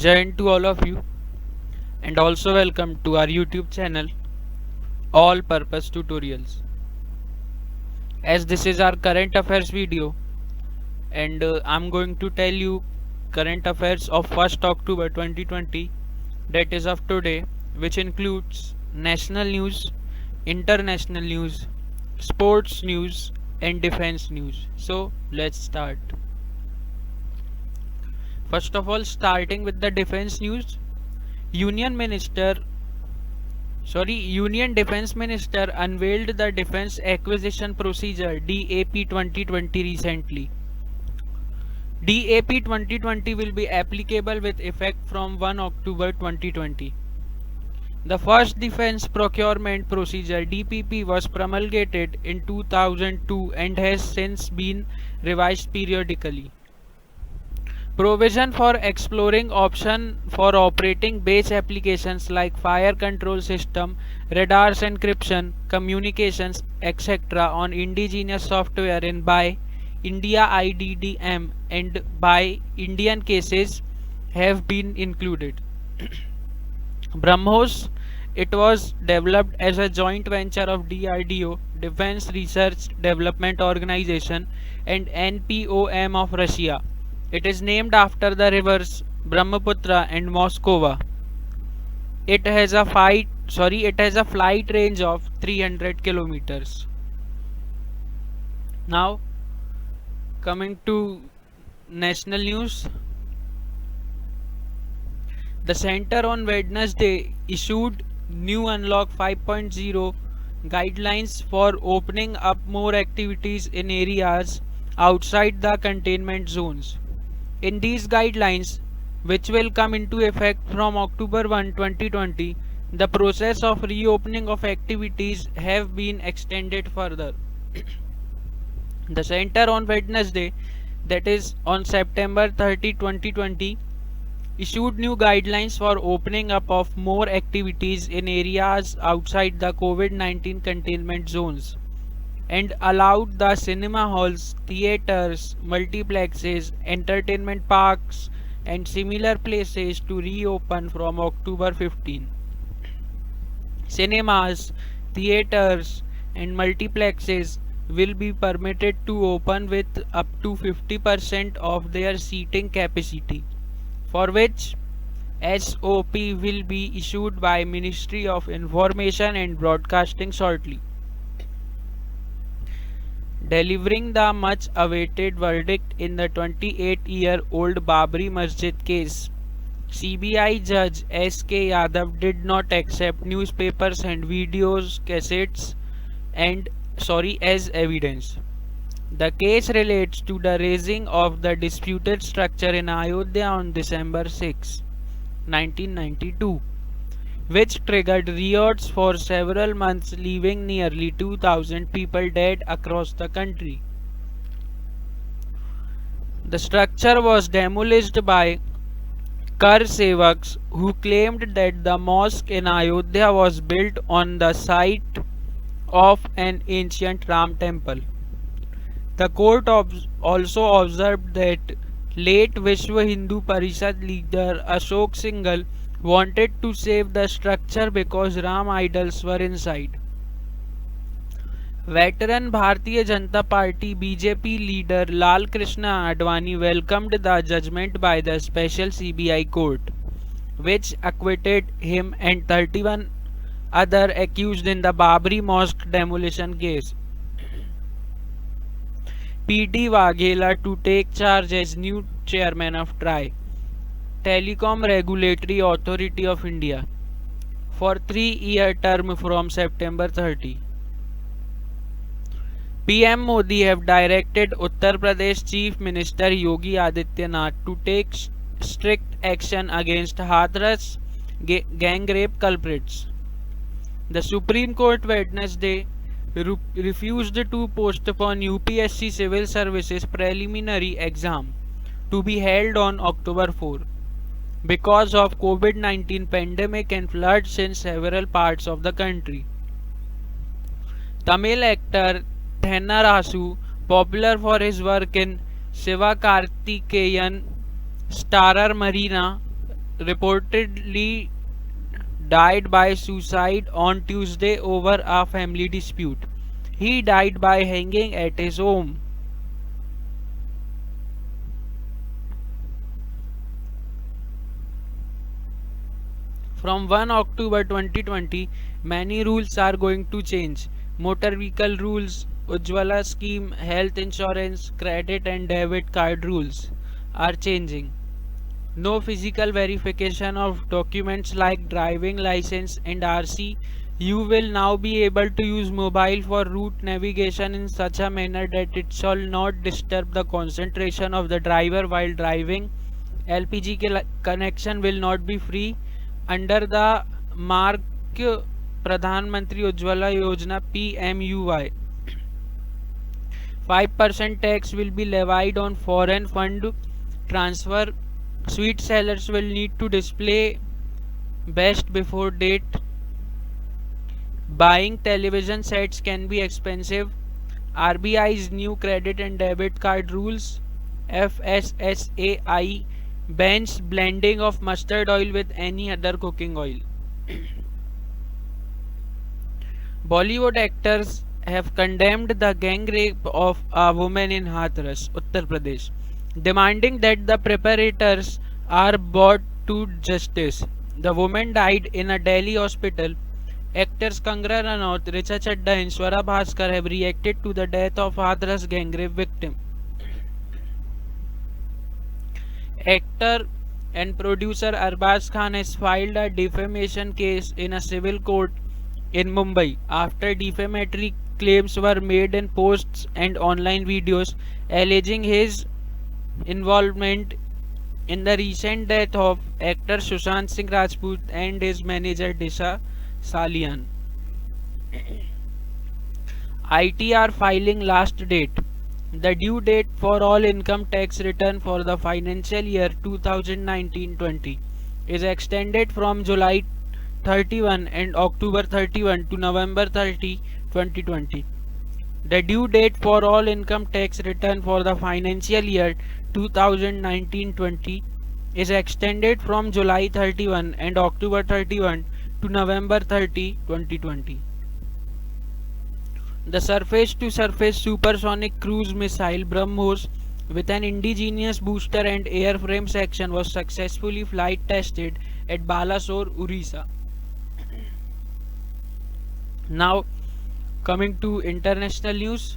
Jain to all of you, and also welcome to our YouTube channel All Purpose Tutorials. As this is our current affairs video, and I'm going to tell you current affairs of 1st October 2020, that is of today, which includes national news, international news, sports news, and defense news. So let's start. First of all, starting with the defense news, Union Minister Union Defense Minister unveiled the Defense Acquisition Procedure DAP 2020 recently. DAP 2020 will be applicable with effect from 1 October 2020. The first Defense Procurement Procedure DPP was promulgated in 2002 and has since been revised periodically. Provision for exploring option for operating base applications like fire control system, radars encryption, communications, etc. on indigenous software in by India IDDM and by Indian cases have been included. BrahMos, it was developed as a joint venture of DRDO, Defense Research Development Organization, and NPOM of Russia. It is named after the rivers Brahmaputra and Moskova. It has a flight range of 300 kilometers. Now, coming to national news, the Center on Wednesday issued new Unlock 5.0 guidelines for opening up more activities in areas outside the containment zones. In these guidelines, which will come into effect from October 1, 2020, the process of reopening of activities have been extended further. The Center on Wednesday, that is on September 30, 2020, issued new guidelines for opening up of more activities in areas outside the COVID-19 containment zones, and allowed the cinema halls, theaters, multiplexes, entertainment parks, and similar places to reopen from October 15. Cinemas, theaters, and multiplexes will be permitted to open with up to 50% of their seating capacity, for which SOP will be issued by Ministry of Information and Broadcasting shortly. Delivering the much awaited verdict in the 28-year-old Babri Masjid case, CBI Judge S.K. Yadav did not accept newspapers and videos cassettes as evidence. The case relates to the raising of the disputed structure in Ayodhya on December 6, 1992. Which triggered riots for several months, leaving nearly 2,000 people dead across the country. The structure was demolished by Kar Sevaks, who claimed that the mosque in Ayodhya was built on the site of an ancient Ram temple. The court also observed that late Vishwa Hindu Parishad leader Ashok Singhal wanted to save the structure because Ram idols were inside. Veteran Bharatiya Janata Party BJP leader Lal Krishna Advani welcomed the judgment by the special CBI court, which acquitted him and 31 other accused in the Babri Mosque demolition case. P.D. Waghela to take charge as new chairman of TRAI, Telecom Regulatory Authority of India, for 3-year term from September 30. PM Modi have directed Uttar Pradesh Chief Minister Yogi Adityanath to take strict action against Hathras gang rape culprits. The Supreme Court Wednesday refused to postpone UPSC Civil Services preliminary exam to be held on October 4 because of COVID-19 pandemic and floods in several parts of the country. Tamil actor Thenna Rasu, popular for his work in Sivakarthikeyan, Starrer Marina, reportedly died by suicide on Tuesday over a family dispute. He died by hanging at his home. From 1 October 2020, many rules are going to change. Motor vehicle rules, Ujjwala scheme, health insurance, credit and debit card rules are changing. No physical verification of documents like driving license and RC. You will now be able to use mobile for route navigation in such a manner that it shall not disturb the concentration of the driver while driving. LPG connection will not be free. Under the mark Pradhan Mantri Ujjwala Yojana PMUY, 5% tax will be levied on foreign fund transfer. Sweet sellers will need to display best before date. Buying television sets can be expensive. RBI's new credit and debit card rules. FSSAI bans blending of mustard oil with any other cooking oil. Bollywood actors have condemned the gang rape of a woman in Hathras, Uttar Pradesh, demanding that the perpetrators are brought to justice. The woman died in a Delhi hospital. Actors Kangra Ranaut, Richa Chadda and Swara Bhaskar have reacted to the death of Hathras gang rape victim. Actor and producer Arbaz Khan has filed a defamation case in a civil court in Mumbai after defamatory claims were made in posts and online videos alleging his involvement in the recent death of actor Sushant Singh Rajput and his manager Disha Salian. ITR filing last date. The due date for all income tax return for the financial year 2019-20 is extended from July 31 and October 31 to November 30, 2020. The due date for all income tax return for the financial year 2019-20 is extended from July 31 and October 31 to November 30, 2020. The surface-to-surface supersonic cruise missile BrahMos with an indigenous booster and airframe section was successfully flight tested at Balasore, Orissa. Now, coming to international news.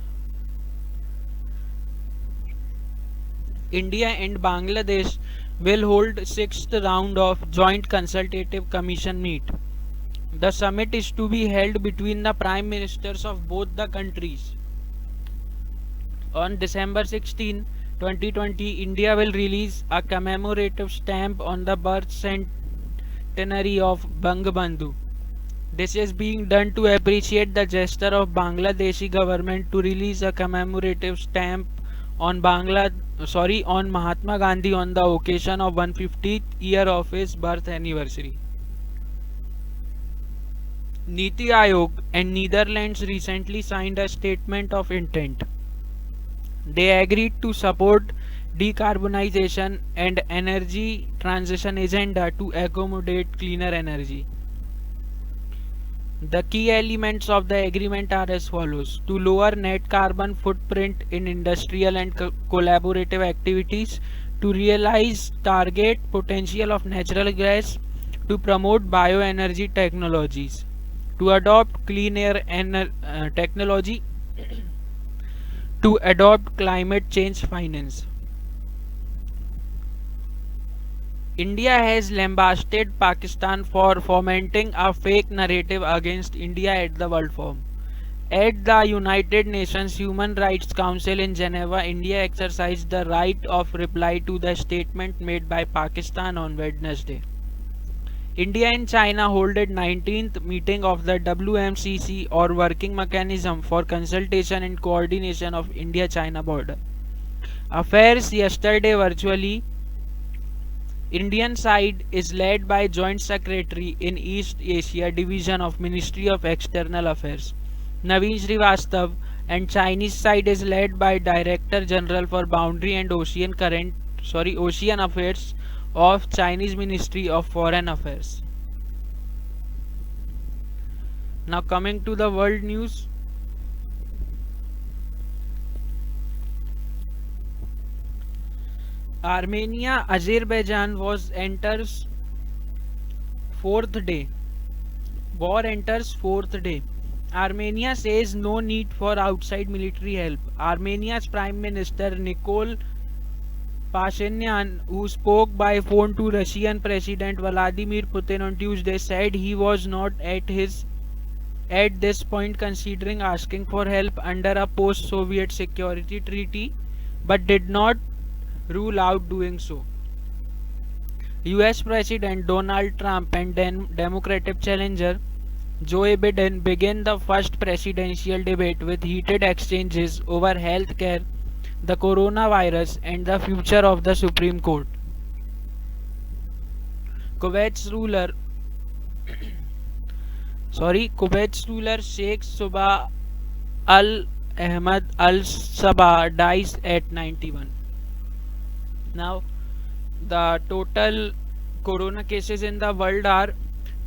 India and Bangladesh will hold 6th round of Joint Consultative Commission meet. The summit is to be held between the Prime Ministers of both the countries. On December 16, 2020, India will release a commemorative stamp on the birth centenary of Bangabandhu. This is being done to appreciate the gesture of Bangladeshi government to release a commemorative stamp on Mahatma Gandhi on the occasion of 150th year of his birth anniversary. Niti Aayog and Netherlands recently signed a statement of intent. They agreed to support decarbonization and energy transition agenda to accommodate cleaner energy. The key elements of the agreement are as follows: to lower net carbon footprint in industrial and collaborative activities, to realize target potential of natural gas, to promote bioenergy technologies, to adopt clean air technology, to adopt climate change finance. India has lambasted Pakistan for fomenting a fake narrative against India at the World Forum. At the United Nations Human Rights Council in Geneva, India exercised the right of reply to the statement made by Pakistan on Wednesday. India and China held its 19th meeting of the WMCC, or Working Mechanism for Consultation and Coordination of India-China Border Affairs, yesterday virtually. Indian side is led by Joint Secretary in East Asia Division of Ministry of External Affairs, Naveen Srivastav, and Chinese side is led by Director General for Boundary and Ocean Affairs, of Chinese Ministry of Foreign Affairs. Now coming to the world news. Armenia Azerbaijan enters fourth day. War enters fourth day. Armenia says no need for outside military help. Armenia's Prime Minister Nikol Pashinyan, who spoke by phone to Russian President Vladimir Putin on Tuesday, said he was not at this point considering asking for help under a post-Soviet security treaty, but did not rule out doing so. US President Donald Trump and Democratic challenger Joe Biden began the first presidential debate with heated exchanges over health care, the coronavirus, and the future of the Supreme Court. Kuwait's ruler Sheikh Sabah Al Ahmad Al Sabah dies at 91. Now, the total corona cases in the world are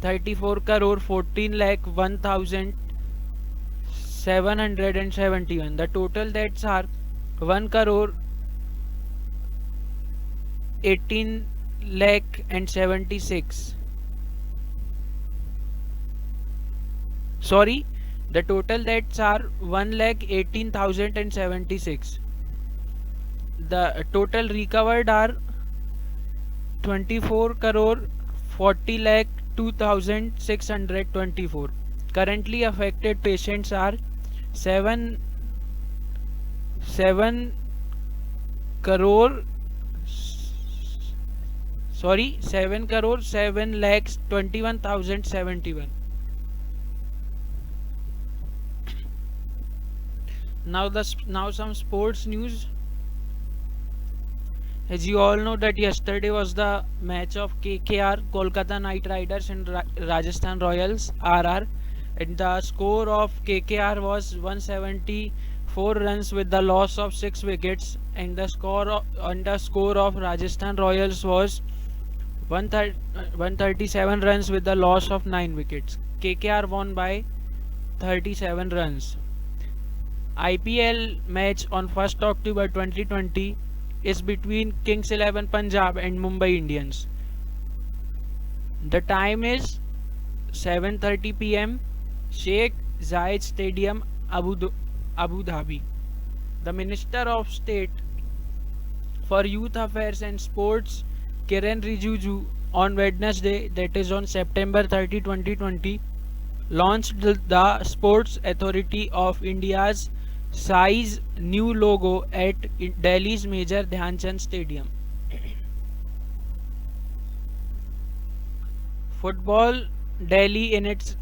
34 crore 14 lakh 1,771. The total deaths are 1 crore 18 lakh and 76. Sorry, the total deaths are 1 lakh 18,076. The total recovered are 24 crore 40 lakh 2,624. Currently affected patients are 7 crore 7 lakhs 21,071. Now some sports news. As you all know that yesterday was the match of KKR, Kolkata Knight Riders, and Rajasthan Royals (RR), and the score of KKR was 174 runs with the loss of 6 wickets, and the score of Rajasthan Royals was 137 runs with the loss of 9 wickets. KKR won by 37 runs. IPL match on 1st October 2020 is between Kings 11 Punjab and Mumbai Indians. The time is 7:30 p.m. Sheikh Zayed Stadium, Abu Dhabi. The Minister of State for Youth Affairs and Sports, Kiren Rijiju, on Wednesday, that is on September 30, 2020, launched the Sports Authority of India's SAI's new logo at Delhi's Major Dhyan Chand Stadium. Football Delhi, in its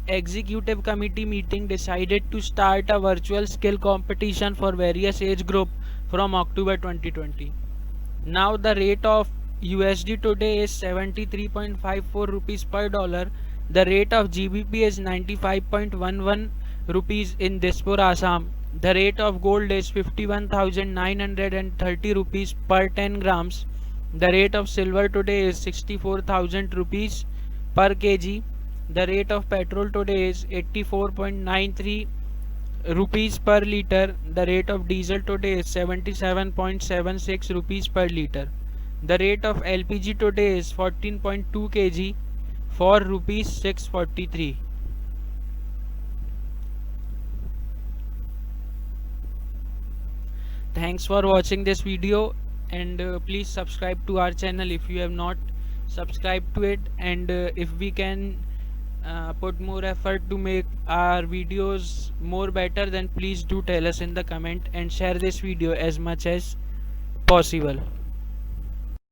executive committee meeting, decided to start a virtual skill competition for various age group from October 2020. Now the rate of USD today is 73.54 rupees per dollar. The rate of GBP is 95.11 rupees in Dispur, Assam. The rate of gold is 51,930 rupees per 10 grams. The rate of silver today is 64,000 rupees per kg. The rate of petrol today is 84.93 rupees per liter. The rate of diesel today is 77.76 rupees per liter. The rate of LPG today is 14.2 kg for rupees 643. Thanks for watching this video, and please subscribe to our channel if you have not subscribed to it, and if we can put more effort to make our videos more better, then please do tell us in the comment and share this video as much as possible.